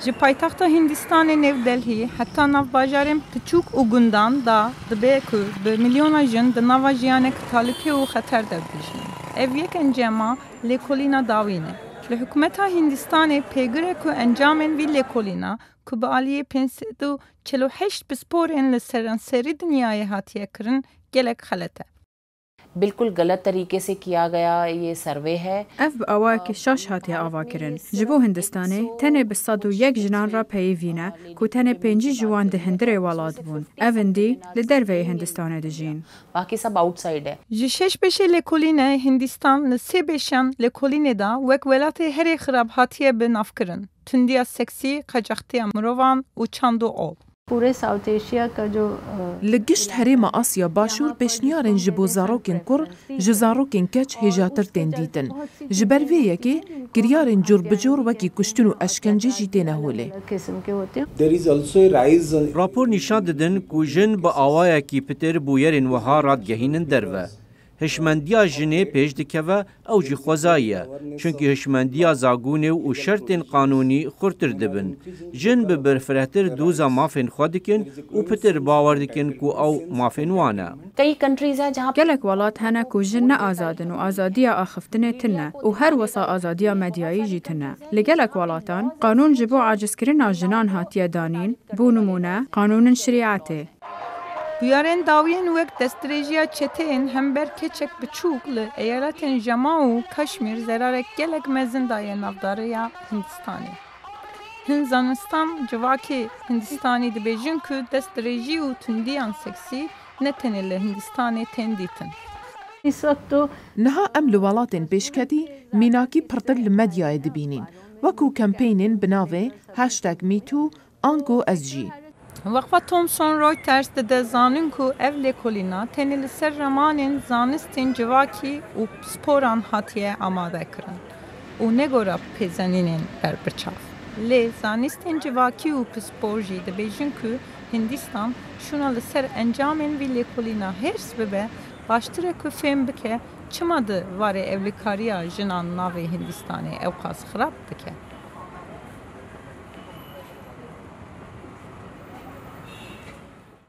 Ji paytaxta Hindistanê Nêv Delhî heta navbajarên piçûk û gundan da dibe ku bi milyona jin di nava jiyanek talîpê û xeter de bijînin. Ev yek encama lêkolîna dawîn e. Li hikûmeta Hindistanê pêgir ku encamên vî lêkolîna ku bi aliyê 548 pisporên li seranserî dinyayê hatiye kirin gelek xelet e. बिल्कुल गलत तरीके से किया गया ये सर्वे है اف بأوا که شاش هاتی آوا کرن جبو هندستانه تنه به 101 جنان را پیوینه که تنه 5 جوان ده هندره والاد بون اوندی لدروی هندستانه دجین बाकी सब आउटसाइड है Ji şeş beşê lêkolînê Hindistan li sê beşan lêkolînê da wek welatê herê xirab hatiye bi navkirin. Tundiya seksî, qaçaxtiya mirovan û çand û ov. पूरे साउथ एशिया का जो لگشت هریما آسیا باشور پیشنیارن جبو زاروکن کر جزاروکن کچ هجاتر تندیدن جبر ویه که گریارن جور بجور وکی کشتن و اشکنجه جیتینه هوله किस्म के होते हैं There is also a rise راپور نشان دادن که جن با آوای کی پتر بویرین وها راد گهینن دروه. هشمندیا جنه پیش دکوه او جی خوزایه چونکه هشمندیا زاگونه و شرط قانونی خورتر دبن. جن به برفرهتر دوزا مافین خودکن و پتر باور دکن که او مافین وانه. कई कंट्रीज है जहाँ گلک ولات هنه که جن نه آزادن و آزادی آخفتنه تنه و هر وسا آزادی مدیایی جیتنه لگلک ولاتان قانون جبو عاجز کرن جنان هاتیه دانین بو نمونه قانون شریعته Buyarên dawiyên wek destdirêjiya çeteyên hember keçek biçûk li eyaletên Jama û Kaşmîr zerarek gelek mezin daye navdariya Hindistanê. Hin zanistan civakê Hindistanê dibêjin ku destdirêjî û tundiyan seksî ne tenê li Hindistanê tên dîtin. इस वक्त तो نها ام لولاتن پیشکتی میناکی پرتر لمدیای دبینین وکو کمپینین بناوه هاشتاگ میتو آنگو از جی Waqfa Thomson Reuters dide zanin ku ev lêkolîna tenê li ser ramanên zanistên civakî û sporan hatiye amade kirin û negora pêzenînên berbiçav. Lê zanistên civakî û pispor jî dibêjin ku Hindistan şuna li ser encamên vî lêkolîna hêrs bibe baştir e ku fêm bike çima di varê evlîkariya jinan navê Hindistanê ew qas xirab dike.